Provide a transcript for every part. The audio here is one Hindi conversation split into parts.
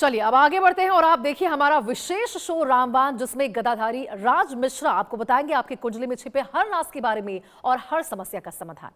चलिए अब आगे बढ़ते हैं और आप देखिए हमारा विशेष शो रामबाण, जिसमें गदाधारी राज मिश्रा आपको बताएंगे आपकी कुंडली में छिपे हर राज के बारे में और हर समस्या का समाधान।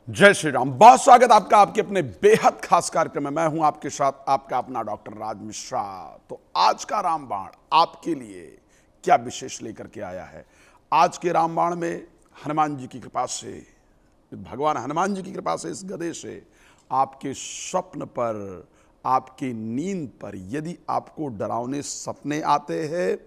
जय श्री राम। बहुत स्वागत आपका आपके अपने बेहद खास कार्यक्रम में। मैं हूं आपके साथ आपका अपना डॉक्टर राज मिश्रा। तो आज का रामबाण आपके लिए क्या विशेष लेकर के आया है? आज के रामबाण में हनुमान जी की कृपा से, भगवान हनुमान जी की कृपा से, इस गदे से आपके स्वप्न पर, आपकी नींद पर यदि आपको डरावने सपने आते हैं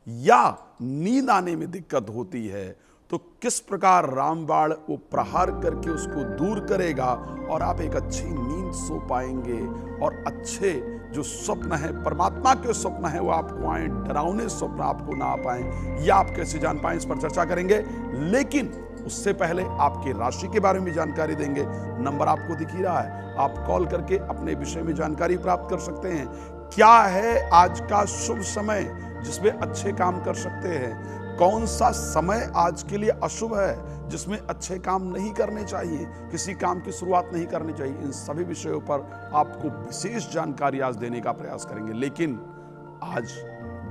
या नींद आने में दिक्कत होती है तो किस प्रकार रामबाण वो प्रहार करके उसको दूर करेगा और आप एक अच्छी नींद सो पाएंगे और अच्छे जो स्वप्न है, परमात्मा के स्वप्न है, वो आपको आए, डरावने स्वप्न आपको ना आ पाए। या आप कैसे जान पाए, इस पर चर्चा करेंगे। लेकिन उससे पहले आपकी राशि के बारे में जानकारी देंगे। नंबर आपको दिख ही रहा है, आप कॉल करके अपने विषय में जानकारी प्राप्त कर सकते हैं। क्या है आज का शुभ समय जिसमें अच्छे काम कर सकते हैं? कौन सा समय आज के लिए अशुभ है जिसमें अच्छे काम नहीं करने चाहिए, किसी काम की शुरुआत नहीं करनी चाहिए? इन सभी विषयों पर आपको विशेष जानकारी आज देने का प्रयास करेंगे। लेकिन आज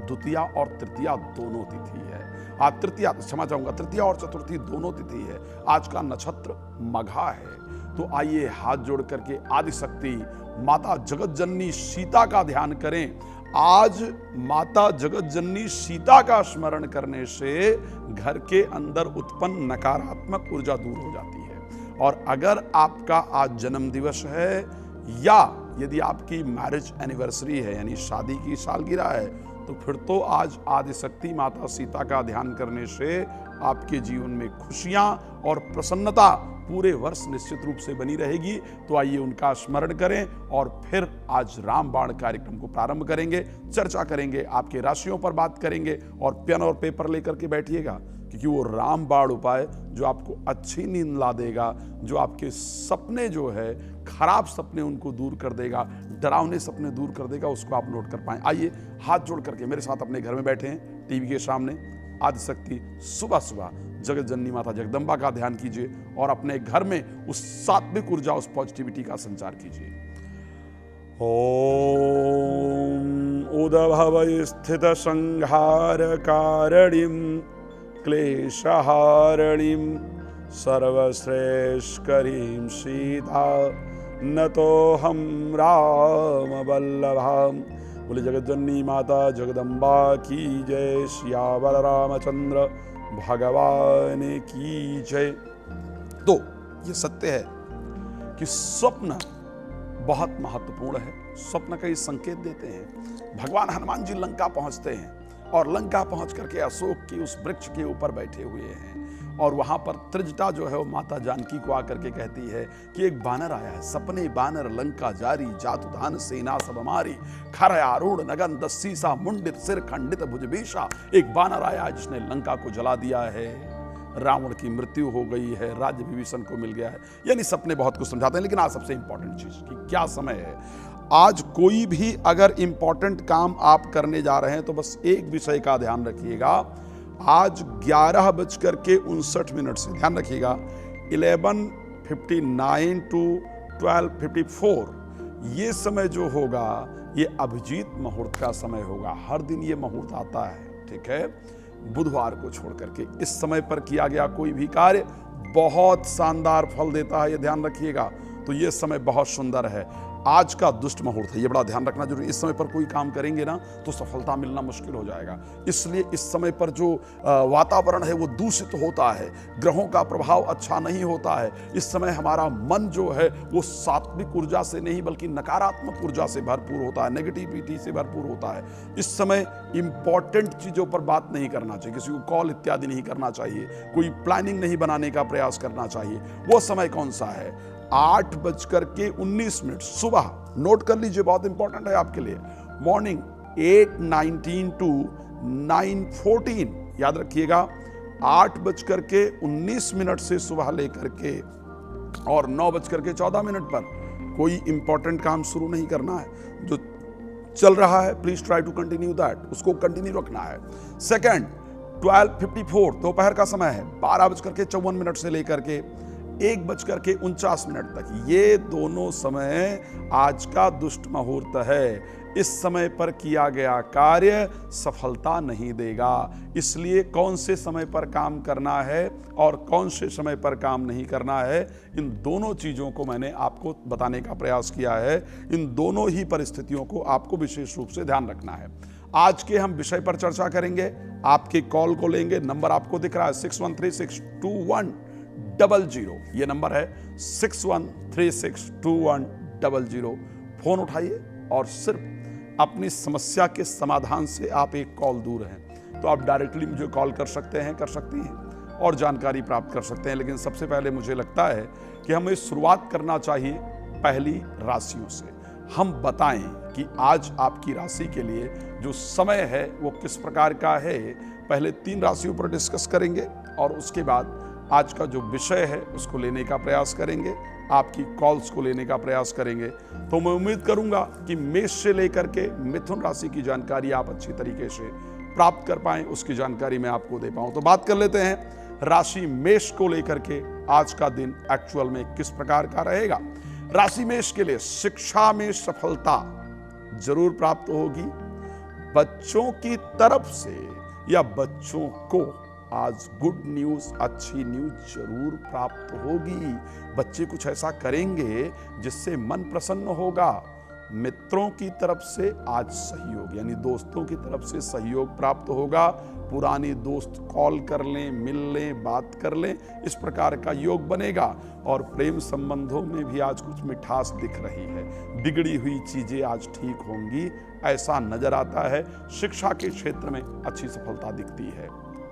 द्वितीया और तृतीया दोनों तिथि है। आज तृतीया, क्षमा चाहूंगा, तृतीया और चतुर्थी दोनों तिथि है। आज का नक्षत्र मघा है। तो आइए हाथ जोड़ करके आदिशक्ति माता जगत जननी सीता का ध्यान करें। आज माता जगत जननी सीता का स्मरण करने से घर के अंदर उत्पन्न नकारात्मक ऊर्जा दूर हो जाती है। और अगर आपका आज जन्म दिवस है या यदि आपकी मैरिज एनिवर्सरी है, यानी शादी की सालगिरह है, तो फिर तो आज आदिशक्ति माता सीता का ध्यान करने से आपके जीवन में खुशियां और प्रसन्नता पूरे वर्ष निश्चित रूप से बनी रहेगी। तो आइए उनका स्मरण करें और फिर आज रामबाण कार्यक्रम को प्रारंभ करेंगे, चर्चा करेंगे, आपके राशियों पर बात करेंगे। और पेन और पेपर लेकर के बैठिएगा, क्योंकि वो रामबाण उपाय जो आपको अच्छी नींद ला देगा, जो आपके सपने जो है खराब सपने उनको दूर कर देगा, डरावने सपने दूर कर देगा, उसको आप नोट कर पाए। आइए हाथ जोड़ करके मेरे साथ अपने घर में बैठे हैं, टीवी के सामने आदिशक्ति सुबह सुबह जगत जननी माता जगदम्बा का ध्यान कीजिए और अपने घर में उस सात्विक ऊर्जा, उस पॉजिटिविटी का संचार कीजिए। ओम उदभव स्थित संहार कारणीम क्लेशहारणीम सर्वश्रेष्ठकरीं सीता नतो हम राम वल्लभाम। बोले जगत जननी माता जगदम्बा की जय। सियावर रामचंद्र भगवान की जय। तो ये सत्य है कि स्वप्न बहुत महत्वपूर्ण है। स्वप्न कई संकेत देते हैं। भगवान हनुमान जी लंका पहुंचते हैं और लंका पहुंच करके अशोक की उस वृक्ष के ऊपर बैठे हुए हैं और वहां पर त्रिजटा जो है वो माता जानकी को आकर के कहती है कि एक बानर आया है, सपने बानर लंका जारी, जातुधान सेना सब हमारी, खर आरूढ़ नगन दस्सीसा मुंडित सिर खंडित भुजबीषा। एक बानर आया है जिसने लंका को जला दिया है, रावण की मृत्यु हो गई है, राज्य विभीषण को मिल गया है। यानी सपने बहुत कुछ समझाते हैं। लेकिन आज सबसे इंपॉर्टेंट चीज कि क्या समय है। आज कोई भी अगर इंपॉर्टेंट काम आप करने जा रहे हैं तो बस एक विषय का ध्यान रखिएगा। आज 11:59 से, ध्यान रखिएगा, 11:59 to 12:54 ये समय जो होगा ये अभिजीत मुहूर्त का समय होगा। हर दिन ये मुहूर्त आता है, ठीक है, बुधवार को छोड़ करके। इस समय पर किया गया कोई भी कार्य बहुत शानदार फल देता है, ये ध्यान रखिएगा। तो ये समय बहुत सुंदर है। आज का दुष्ट मुहूर्त है, ये बड़ा ध्यान रखना जरूरी। इस समय पर कोई काम करेंगे ना तो सफलता मिलना मुश्किल हो जाएगा। इसलिए इस समय पर जो वातावरण है वो दूषित होता है, ग्रहों का प्रभाव अच्छा नहीं होता है। इस समय हमारा मन जो है वो सात्विक ऊर्जा से नहीं बल्कि नकारात्मक ऊर्जा से भरपूर होता है, नेगेटिविटी से भरपूर होता है। इस समय इंपॉर्टेंट चीजों पर बात नहीं करना चाहिए, किसी को कॉल इत्यादि नहीं करना चाहिए, कोई प्लानिंग नहीं बनाने का प्रयास करना चाहिए। वो समय कौन सा है? 8:19 सुबह। नोट कर लीजिए, बहुत इंपॉर्टेंट है आपके लिए। मॉर्निंग 8:19 to 9:14, याद रखिएगा 8:19 से सुबह लेकर के और 9:14 पर कोई इंपॉर्टेंट काम शुरू नहीं करना है। जो चल रहा है please try to continue that, उसको कंटिन्यू रखना है। सेकंड 12:54 दोपहर का समय है, 12:54 से लेकर के 1:49 तक, ये दोनों समय आज का दुष्ट मुहूर्त है। इस समय पर किया गया कार्य सफलता नहीं देगा, इसलिए कौन से समय पर काम करना है और कौन से समय पर काम नहीं करना है, इन दोनों चीज़ों को मैंने आपको बताने का प्रयास किया है। इन दोनों ही परिस्थितियों को आपको विशेष रूप से ध्यान रखना है। आज के हम विषय पर चर्चा करेंगे, आपके कॉल को लेंगे। नंबर आपको दिख रहा है 61362100, ये नंबर है 61362100। फोन उठाइए और सिर्फ अपनी समस्या के समाधान से आप एक कॉल दूर हैं, तो आप डायरेक्टली मुझे कॉल कर सकते हैं, कर सकती हैं और जानकारी प्राप्त कर सकते हैं। लेकिन सबसे पहले मुझे लगता है कि हमें शुरुआत करना चाहिए पहली राशियों से। हम बताएं कि आज आपकी राशि के लिए जो समय है वो किस प्रकार का है। पहले 3 राशियों पर डिस्कस करेंगे और उसके बाद आज का जो विषय है उसको लेने का प्रयास करेंगे, आपकी कॉल्स को लेने का प्रयास करेंगे। तो मैं उम्मीद करूंगा कि मेष से लेकर के मिथुन राशि की जानकारी आप अच्छी तरीके से प्राप्त कर पाएं, उसकी जानकारी मैं आपको दे पाऊं। तो बात कर लेते हैं राशि मेष को लेकर के आज का दिन एक्चुअल में किस प्रकार का रहेगा। राशि मेष के लिए शिक्षा में सफलता जरूर प्राप्त होगी। बच्चों की तरफ से या बच्चों को आज गुड न्यूज, अच्छी न्यूज जरूर प्राप्त होगी। बच्चे कुछ ऐसा करेंगे जिससे मन प्रसन्न होगा। मित्रों की तरफ से आज सहयोग, यानी दोस्तों की तरफ से सहयोग प्राप्त होगा। पुरानी दोस्त कॉल कर लें, मिल लें, बात कर लें, इस प्रकार का योग बनेगा। और प्रेम संबंधों में भी आज कुछ मिठास दिख रही है। बिगड़ी हुई चीजें आज ठीक होंगी, ऐसा नजर आता है। शिक्षा के क्षेत्र में अच्छी सफलता दिखती है।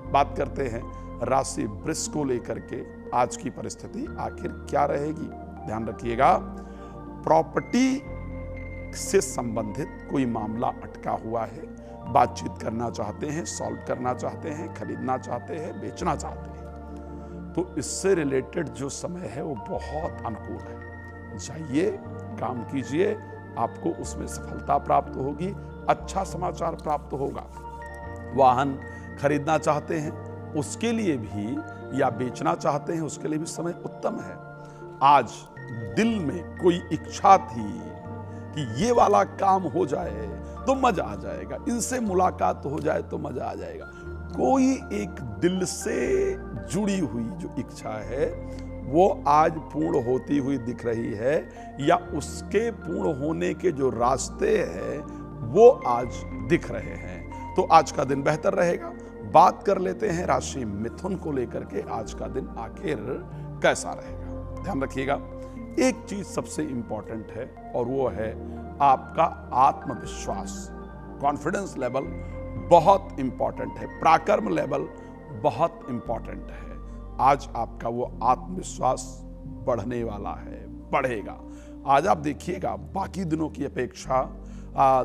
बात करते हैं राशि वृष को लेकर के आज की परिस्थिति आखिर क्या रहेगी। ध्यान रखिएगा, प्रॉपर्टी से संबंधित कोई मामला अटका हुआ है, बातचीत करना चाहते हैं, सॉल्व करना चाहते हैं, खरीदना चाहते हैं, बेचना चाहते हैं, तो इससे रिलेटेड जो समय है वो बहुत अनुकूल है। जाइए, काम कीजिए, आपको उसमें सफलता प्राप्त होगी, अच्छा समाचार प्राप्त होगा। वाहन खरीदना चाहते हैं उसके लिए भी, या बेचना चाहते हैं उसके लिए भी समय उत्तम है। आज दिल में कोई इच्छा थी कि ये वाला काम हो जाए तो मजा आ जाएगा, इनसे मुलाकात हो जाए तो मजा आ जाएगा। कोई एक दिल से जुड़ी हुई जो इच्छा है वो आज पूर्ण होती हुई दिख रही है, या उसके पूर्ण होने के जो रास्ते हैं वो आज दिख रहे हैं। तो आज का दिन बेहतर रहेगा। बात कर लेते हैं राशि मिथुन को लेकर के आज का दिन आखिर कैसा रहेगा। ध्यान रखिएगा, एक चीज सबसे इंपॉर्टेंट है और वो है आपका आत्मविश्वास। कॉन्फिडेंस लेवल बहुत इंपॉर्टेंट है, पराक्रम लेवल बहुत इंपॉर्टेंट है। आज आपका वो आत्मविश्वास बढ़ने वाला है, बढ़ेगा। आज आप देखिएगा बाकी दिनों की अपेक्षा,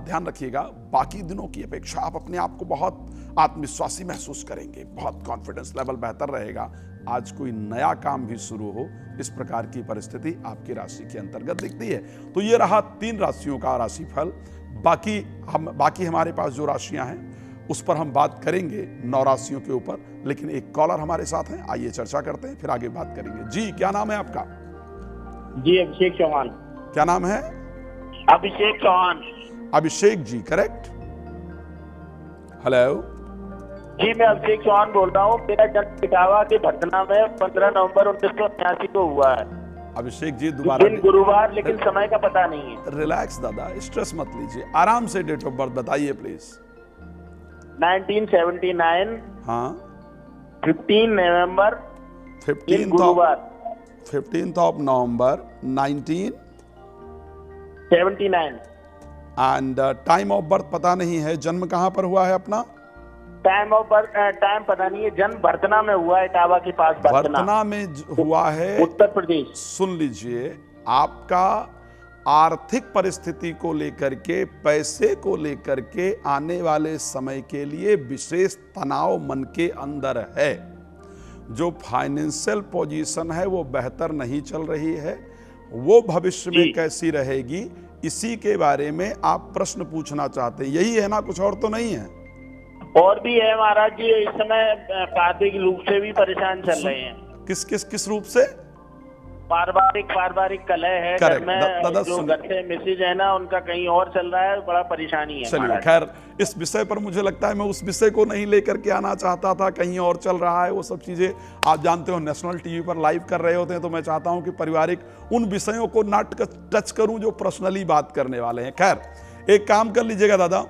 ध्यान रखिएगा, बाकी दिनों की अपेक्षा आप अपने आप को बहुत आत्मविश्वासी महसूस करेंगे, बहुत कॉन्फिडेंस लेवल बेहतर रहेगा। आज कोई नया काम भी शुरू हो, इस प्रकार की परिस्थिति आपकी राशि के अंतर्गत दिखती है। तो ये रहा 3 राशियों का राशिफल। बाकी हमारे पास जो राशियां हैं उस पर हम बात करेंगे 9 राशियों के ऊपर। लेकिन एक कॉलर हमारे साथ हैं, आइए चर्चा करते हैं, फिर आगे बात करेंगे। जी, क्या नाम है आपका? जी, अभिषेक चौहान। क्या नाम है? अभिषेक चौहान। अभिषेक जी, करेक्ट? हेलो जी, मैं अभिषेक चौहान बोल रहा हूँ। मेरा जन्म इटावा के भटना में 15 नवंबर 1989 को हुआ है। अभिषेक जी, दोबारा दिन गुरुवार, लेकिन समय का पता नहीं है। रिलैक्स दादा, स्ट्रेस मत लीजिए, आराम से डेट ऑफ बर्थ बताइए प्लीज। 1979। हाँ, 15 नवंबर 15th of November 1979। And time of birth पता नहीं है, जन्म कहाँ पर हुआ है अपना? टाइम ऑफ बर्थ टाइम पता नहीं है, जन्म भरतना में हुआ है, इटावा के पास भरतना में हुआ है, उत्तर प्रदेश। सुन लीजिए, आपका आर्थिक परिस्थिति को लेकर के, पैसे को लेकर के आने वाले समय के लिए विशेष तनाव मन के अंदर है। जो फाइनेंशियल पोजीशन है वो बेहतर नहीं चल रही है, वो भविष्य में कैसी रहेगी, इसी के बारे में आप प्रश्न पूछना चाहते हैं, यही है ना? कुछ और तो नहीं है? और भी है महाराज जी, इस समय पारिवारिक रूप से भी परेशान चल रहे हैं। किस रूप से? पारिवारिक कलह है घर में। जो घर से मिसेज है ना, उनका कहीं और चल रहा है, बड़ा परेशानी है। चलिए खैर, इस विषय पर मुझे लगता है मैं उस विषय को नहीं लेकर के आना चाहता था, कहीं और चल रहा है वो सब चीजें। आप जानते हो नेशनल टीवी पर लाइव कर रहे होते हैं, तो मैं चाहता हूं कि पारिवारिक उन विषयों को ना टच करूं जो पर्सनली बात करने वाले हैं। खैर, एक काम कर लीजिएगा दादा,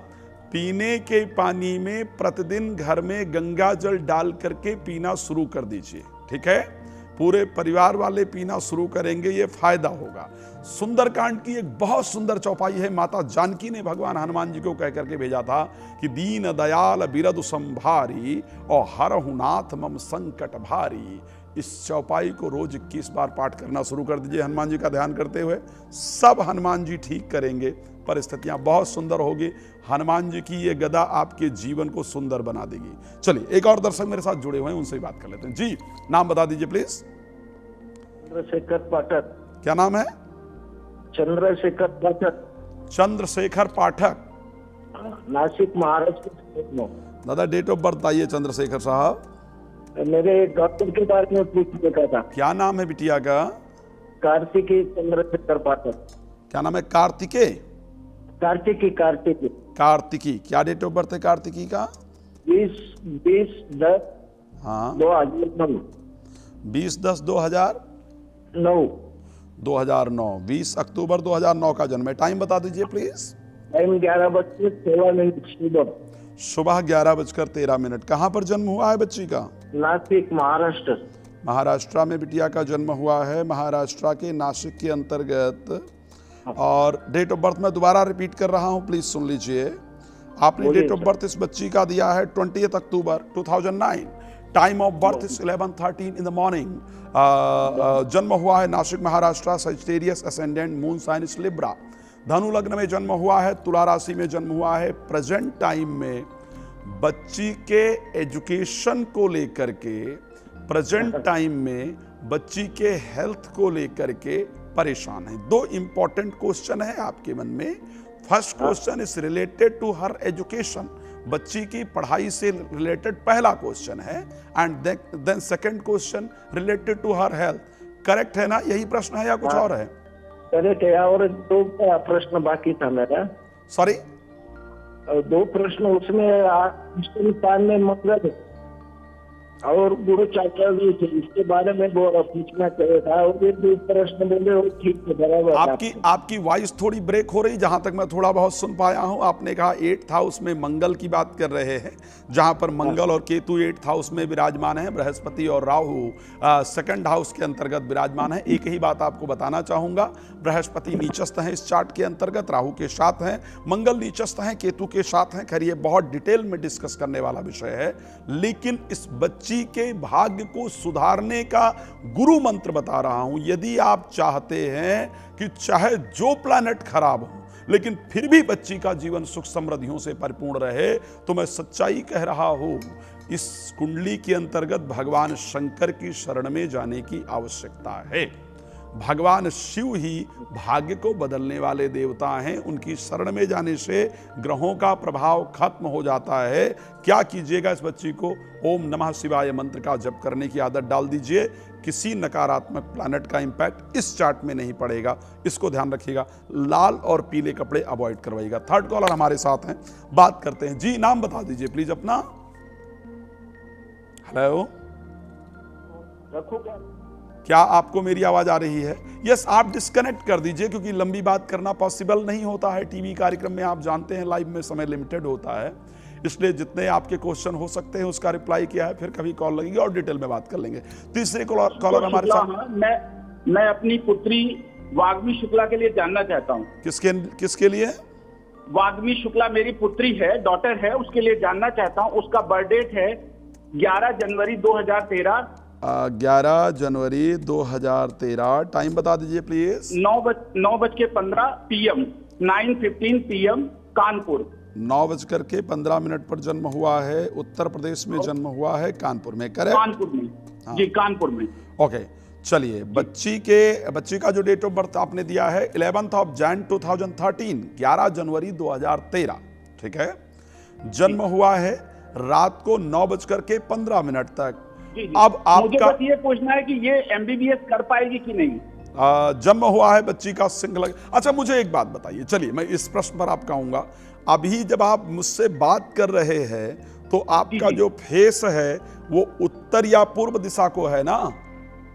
पीने के पानी में प्रतिदिन घर में गंगा जल डाल करके पीना शुरू कर दीजिए, ठीक है? पूरे परिवार वाले पीना शुरू करेंगे, ये फायदा होगा। सुंदरकांड की एक बहुत सुंदर चौपाई है, माता जानकी ने भगवान हनुमान जी को कह करके भेजा था कि दीन दयाल बिरदु संभारी और हरहु नाथ मम संकट भारी। इस चौपाई को रोज 21 बार पाठ करना शुरू कर दीजिए हनुमान जी का ध्यान करते हुए। सब हनुमान जी ठीक करेंगे, परिस्थितियां बहुत सुंदर होगी। हनुमान जी की ये गदा आपके जीवन को सुंदर बना देगी। चलिए, एक और दर्शक मेरे साथ जुड़े हुए हैं, उनसे ही बात कर लेते हैं। जी, नाम बता दीजिए प्लीज। चंद्रशेखर पाठक। क्या नाम है? चंद्रशेखर पाठक। चंद्रशेखर पाठक, नासिक महाराष्ट्र। दादा डेट ऑफ बर्थ बताइए चंद्रशेखर साहब। मेरे डॉक्टर के बारे में पूछने था। क्या नाम है बिटिया का? कार्तिकी चंद्रशेखर पाठक। क्या नाम है? कार्तिकेय। कार्तिकी। क्या डेट ऑफ बर्थ है कार्तिकी का? 20/10/2009। हाँ, 20/10/2009। 20 अक्टूबर 2009 का जन्म है। टाइम बता दीजिए प्लीज। टाइम 11:13 सुबह 11:13। कहाँ पर जन्म हुआ है बच्ची का? नासिक महाराष्ट्र। महाराष्ट्र में बिटिया का जन्म हुआ है, महाराष्ट्र के नासिक के अंतर्गत। और डेट ऑफ बर्थ मैं दोबारा रिपीट कर रहा हूं, प्लीज सुन लीजिए। आपने डेट ऑफ बर्थ इस बच्ची का दिया है 20 अक्टूबर 2009। Time of birth is 11:13 in the morning. जन्म हुआ है Nashik Maharashtra, Sagittarius ascendant, moon sign is Libra. धनु लग्न में जन्म हुआ है, तुला राशि में जन्म हुआ है। प्रेजेंट टाइम में बच्ची के एजुकेशन को लेकर के, प्रेजेंट टाइम में बच्ची के हेल्थ को लेकर के परेशान है। दो इंपॉर्टेंट क्वेश्चन है आपके मन में। First question is related to her education, बच्ची की पढ़ाई से रिलेटेड पहला क्वेश्चन है। And then second question related to her health. Correct है ना? यही प्रश्न है या कुछ और है? करेक्ट है। और 2 प्रश्न बाकी था मेरा। सॉरी, 2 प्रश्न उसमें हिंदुस्तान में मंगल और गुरु चाचा भी थे, इसके बारे में पूछना चाहिए था। और ये 2 प्रश्न बोले, वो ठीक है, बराबर। आपकी वॉइस थोड़ी ब्रेक हो रही, जहां तक मैं थोड़ा बहुत सुन पाया हूं। आपने कहा 8th हाउस में मंगल की बात कर रहे हैं, जहां पर मंगल और केतु 8th हाउस में विराजमान है, बृहस्पति और राहु 2nd हाउस के अंतर्गत विराजमान है। एक ही बात आपको बताना चाहूंगा, बृहस्पति नीचस्थ है इस चार्ट के अंतर्गत, राहु के साथ हैं, मंगल नीचस्थ है, केतु के साथ हैं। खैर, ये बहुत डिटेल में डिस्कस करने वाला विषय है, लेकिन इस बच्ची के भाग्य को सुधारने का गुरु मंत्र बता रहा हूं। यदि आप चाहते हैं कि चाहे जो प्लैनेट खराब हो, लेकिन फिर भी बच्ची का जीवन सुख समृद्धियों से परिपूर्ण रहे, तो मैं सच्चाई कह रहा हूं, इस कुंडली के अंतर्गत भगवान शंकर की शरण में जाने की आवश्यकता है। भगवान शिव ही भाग्य को बदलने वाले देवता हैं। उनकी शरण में जाने से ग्रहों का प्रभाव खत्म हो जाता है। क्या कीजिएगा, इस बच्ची को ओम नमः शिवाय मंत्र का जप करने की आदत डाल दीजिए। किसी नकारात्मक प्लैनेट का इंपैक्ट इस चार्ट में नहीं पड़ेगा, इसको ध्यान रखिएगा। लाल और पीले कपड़े अवॉइड करवाइएगा। थर्ड कॉलर हमारे साथ हैं, बात करते हैं। जी, नाम बता दीजिए प्लीज अपना। हेलो, क्या आपको मेरी आवाज आ रही है? यस, आप डिस्कनेक्ट कर दीजिए, क्योंकि लंबी बात करना पॉसिबल नहीं होता है टीवी कार्यक्रम में। आप जानते हैं लाइव में समय लिमिटेड होता है, इसलिए जितने आपके क्वेश्चन हो सकते हैं उसका रिप्लाई किया है, फिर कभी कॉल लगेगी और डिटेल में बात कर लेंगे। तीसरे कॉलर हमारे साथ। मैं अपनी पुत्री वाग्मी शुक्ला के लिए जानना चाहता हूँ। किसके लिए? वाग्मी शुक्ला मेरी पुत्री है, डॉटर है, उसके लिए जानना चाहता हूँ। उसका बर्थ डेट है 11 जनवरी 2013। 11 जनवरी 2013। टाइम बता दीजिए प्लीज। 9:15 PM, 9:15 PM, Kanpur. 9:15 पर जन्म हुआ है, उत्तर प्रदेश में जन्म हुआ है, कानपुर में, करेक्ट? कानपुर में। हाँ। जी, कानपुर में। ओके, चलिए बच्ची का जो डेट ऑफ बर्थ आपने दिया है 11 जनवरी 2013, 11 जनवरी 2013, ठीक है। जन्म हुआ है रात को 9:15 तक। जी, जी। अब मुझे आपका बस ये पूछना है कि ये MBBS कर पाएगी कि नहीं? जन्म हुआ है बच्ची का सिंह लग। अच्छा, मुझे एक बात बताइए, चलिए मैं इस प्रश्न पर आपका आऊंगा। अभी जब आप मुझसे बात कर रहे हैं तो आपका जी। जो फेस है वो उत्तर या पूर्व दिशा को है ना?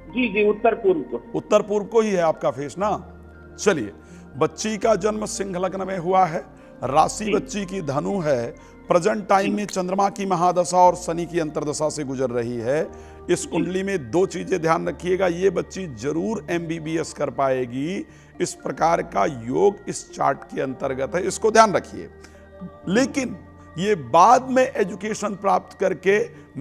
जी जी, उत्तर पूर्व को। उत्तर पूर्व को ही है आपका फेस ना। चलिए, बच्ची का जन्म सिंह लग्न में हुआ है, राशि बच्ची की धनु है, प्रेजेंट टाइम में चंद्रमा की महादशा और शनि की अंतर्दशा से गुजर रही है। इस कुंडली में दो चीजें ध्यान रखिएगा, ये बच्ची जरूर MBBS कर पाएगी, इस प्रकार का योग इस चार्ट के अंतर्गत है, इसको ध्यान रखिए। लेकिन ये बाद में एजुकेशन प्राप्त करके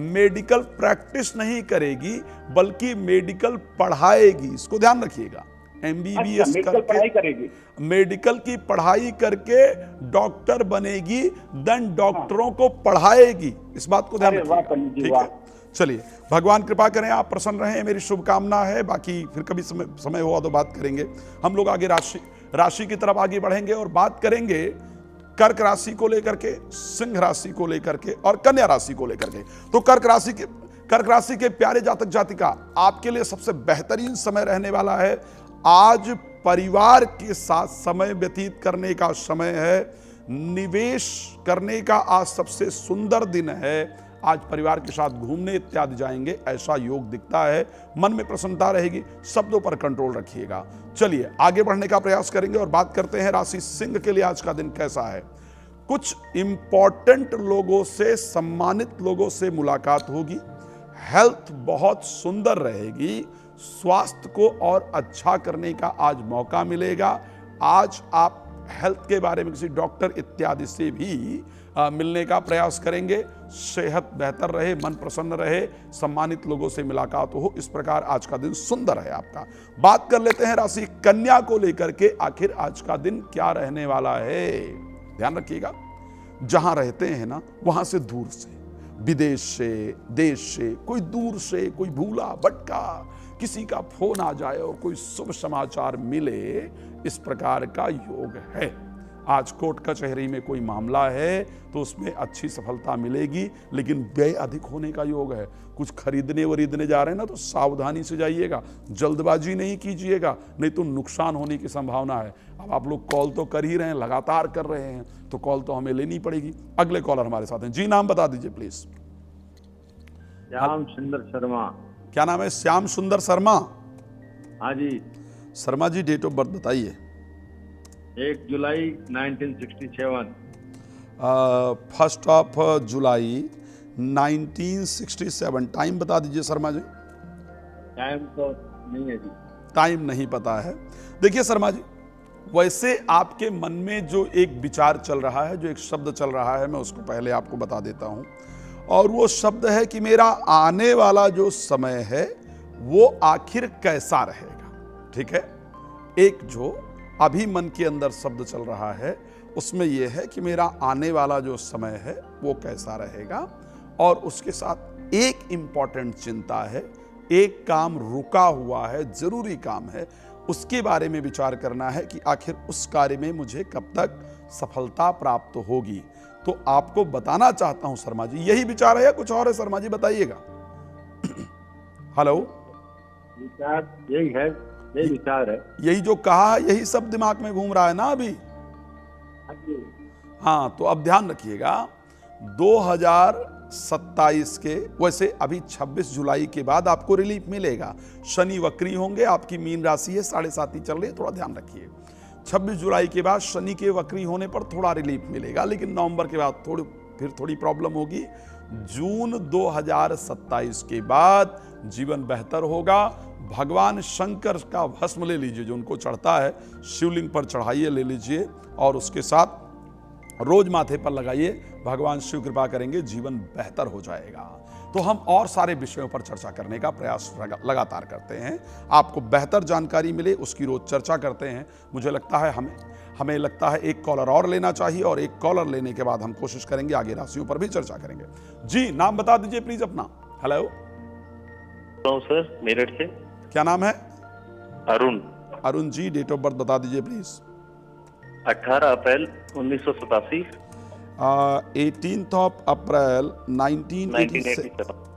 मेडिकल प्रैक्टिस नहीं करेगी, बल्कि मेडिकल पढ़ाएगी, इसको ध्यान रखिएगा। MBBS मेडिकल पढ़ाई करेगी। मेडिकल की पढ़ाई करके डॉक्टर बनेगी, देन डॉक्टरों को पढ़ाएगी, इस बात को ध्यान रखिएगा, ठीक है। चलिए, भगवान कृपा करें, आप प्रसन्न रहें, मेरी शुभकामना है। बाकी फिर कभी समय हुआ तो बात करेंगे। हम लोग आगे राशि की तरफ आगे बढ़ेंगे और बात करेंगे कर्क राशि को लेकर के, सिंह राशि को लेकर के और कन्या राशि को लेकर के। तो कर्क राशि के प्यारे जातक जातिका, आपके लिए सबसे बेहतरीन समय रहने वाला है। आज परिवार के साथ समय व्यतीत करने का समय है, निवेश करने का आज सबसे सुंदर दिन है। आज परिवार के साथ घूमने इत्यादि जाएंगे, ऐसा योग दिखता है। मन में प्रसन्नता रहेगी, शब्दों पर कंट्रोल रखिएगा। चलिए आगे बढ़ने का प्रयास करेंगे और बात करते हैं राशि सिंह के लिए आज का दिन कैसा है। कुछ इंपॉर्टेंट लोगों से, सम्मानित लोगों से मुलाकात होगी, हेल्थ बहुत सुंदर रहेगी, स्वास्थ्य को और अच्छा करने का आज मौका मिलेगा। आज आप हेल्थ के बारे में किसी डॉक्टर इत्यादि से भी मिलने का प्रयास करेंगे। सेहत बेहतर रहे, मन प्रसन्न रहे, सम्मानित लोगों से मुलाकात हो, इस प्रकार आज का दिन सुंदर है आपका। बात कर लेते हैं राशि कन्या को लेकर के, आखिर आज का दिन क्या रहने वाला है। ध्यान रखिएगा, जहां रहते हैं ना वहां से दूर से, विदेश से, देश से, कोई दूर से कोई भूला भटका किसी का फोन आ जाए और कोई शुभ समाचार मिले, इस प्रकार का योग है। आज कोर्ट कचहरी में कोई मामला है तो उसमें अच्छी सफलता मिलेगी, लेकिन व्यय अधिक होने का योग है। कुछ खरीदने वरीदने जा रहे हैं ना तो सावधानी से जाइएगा, जल्दबाजी नहीं कीजिएगा, नहीं तो नुकसान होने की संभावना है। अब आप लोग कॉल तो कर ही रहे हैं, लगातार कर रहे हैं, तो कॉल तो हमें लेनी पड़ेगी। अगले कॉलर हमारे साथ हैं। जी, नाम बता दीजिए प्लीज। श्याम सुंदर शर्मा। क्या नाम है? श्याम सुंदर शर्मा। हाँ जी। Sharma ji, date of birth बताइए। 1 जुलाई 1967। 1 जुलाई 1967। टाइम बता दीजिए शर्मा जी। टाइम तो नहीं है जी। टाइम नहीं पता है। देखिए शर्मा जी, वैसे आपके मन में जो एक विचार चल रहा है, जो एक शब्द चल रहा है, मैं उसको पहले आपको बता देता हूं। और वो शब्द है कि मेरा आने वाला जो समय है वो आखिर कैसा रहेगा। ठीक है, एक जो अभी मन के अंदर शब्द चल रहा है उसमें यह है कि मेरा आने वाला जो समय है वो कैसा रहेगा। और उसके साथ एक इंपॉर्टेंट चिंता है, एक काम रुका हुआ है, जरूरी काम है, उसके बारे में विचार करना है कि आखिर उस कार्य में मुझे कब तक सफलता प्राप्त होगी। तो आपको बताना चाहता हूं शर्मा जी, यही विचार है या कुछ और है? शर्मा जी बताइएगा। हेलो, विचार यही है, यही विचार है। यही जो कहा है यही सब दिमाग में घूम रहा है ना अभी? हाँ, तो अब ध्यान रखिएगा, 2027 के, वैसे अभी 26 जुलाई के बाद आपको रिलीफ मिलेगा। शनि वक्री होंगे, आपकी मीन राशि है, 7.5 चल रही है, थोड़ा ध्यान रखिए। 26 जुलाई के बाद शनि के वक्री होने पर थोड़ा रिलीफ मिलेगा, लेकिन नवंबर के बाद फिर थोड़ी प्रॉब्लम होगी। जून 2027 के बाद जीवन बेहतर होगा। भगवान शंकर का भस्म ले लीजिए, जो उनको चढ़ता है, शिवलिंग पर चढ़ाइए, ले लीजिए और उसके साथ रोज माथे पर लगाइए। भगवान शिव कृपा करेंगे, जीवन बेहतर हो जाएगा। तो हम और सारे विषयों पर चर्चा करने का प्रयास लगातार करते हैं। आपको बेहतर जानकारी मिले उसकी रोज चर्चा करते हैं। मुझे लगता है हमें लगता है एक कॉलर और लेना चाहिए, और एक कॉलर लेने के बाद हम कोशिश करेंगे आगे राशियों पर भी चर्चा करेंगे। जी, नाम बता दीजिए प्लीज अपना। हेलो सर, मेरठ से। क्या नाम है? Arun. Arun ji, date of birth बता दीजिए please. 18 April 1987। 18th of April 1987।